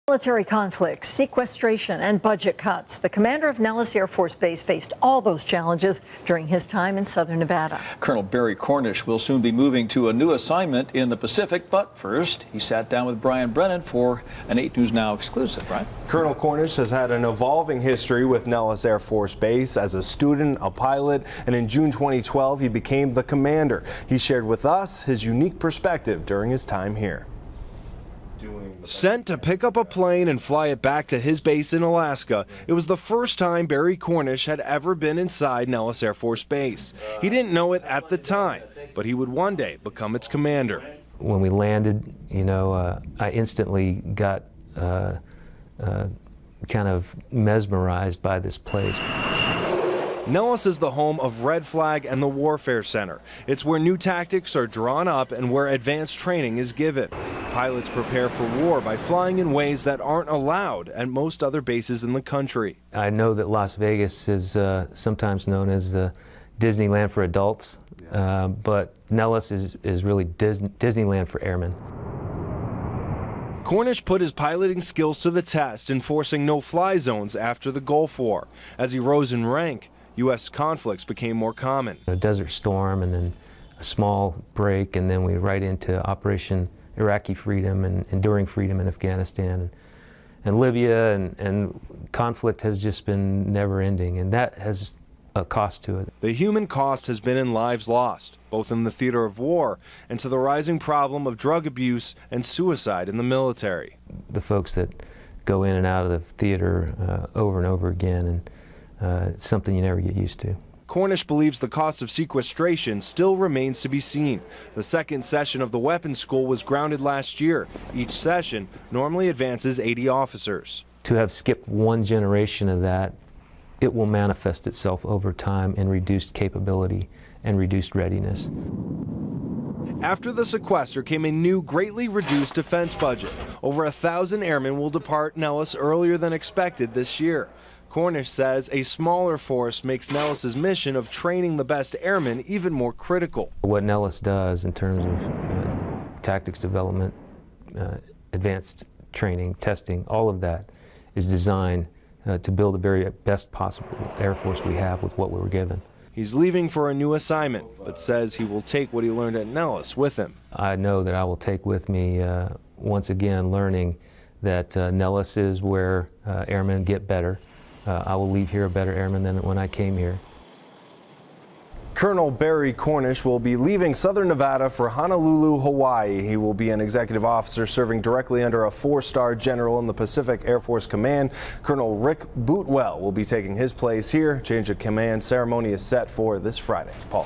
Military conflicts, sequestration, and budget cuts. The commander of Nellis Air Force Base faced all those challenges during his time in southern Nevada. Colonel Barry Cornish will soon be moving to a new assignment in the Pacific, but first he sat down with Brian Brennan for an 8 News Now exclusive. Brian? Colonel Cornish has had an evolving history with Nellis Air Force Base as a student, a pilot, and in June 2012 he became the commander. He shared with us his unique perspective during his time here. Sent to pick up a plane and fly it back to his base in Alaska, it was the first time Barry Cornish had ever been inside Nellis Air Force Base. He didn't know it at the time, but he would one day become its commander. When we landed, I instantly got kind of mesmerized by this place. Nellis is the home of Red Flag and the Warfare Center. It's where new tactics are drawn up and where advanced training is given. Pilots prepare for war by flying in ways that aren't allowed at most other bases in the country. I know that Las Vegas is sometimes known as the Disneyland for adults, but Nellis is really Disneyland for airmen. Cornish put his piloting skills to the test, enforcing no-fly zones after the Gulf War. As he rose in rank, U.S. conflicts became more common. A Desert Storm and then a small break, and then we right into Operation Iraqi Freedom and Enduring Freedom in Afghanistan and Libya, and conflict has just been never ending, and that has a cost to it. The human cost has been in lives lost, both in the theater of war and to the rising problem of drug abuse and suicide in the military. The folks that go in and out of the theater over and over again, and it's something you never get used to. Cornish believes the cost of sequestration still remains to be seen. The second session of the weapons school was grounded last year. Each session normally advances 80 officers. To have skipped one generation of that, it will manifest itself over time in reduced capability and reduced readiness. After the sequester came a new, greatly reduced defense budget. Over 1,000 airmen will depart Nellis earlier than expected this year. Cornish says a smaller force makes Nellis's mission of training the best airmen even more critical. What Nellis does in terms of tactics development, advanced training, testing, all of that is designed to build the very best possible Air Force we have with what we were given. He's leaving for a new assignment, but says he will take what he learned at Nellis with him. I know that I will take with me, once again, learning that Nellis is where airmen get better. I will leave here a better airman than when I came here. Colonel Barry Cornish will be leaving southern Nevada for Honolulu, Hawaii. He will be an executive officer serving directly under a 4-star general in the Pacific Air Force Command. Colonel Rick Bootwell will be taking his place here. Change of command ceremony is set for this Friday. Paul.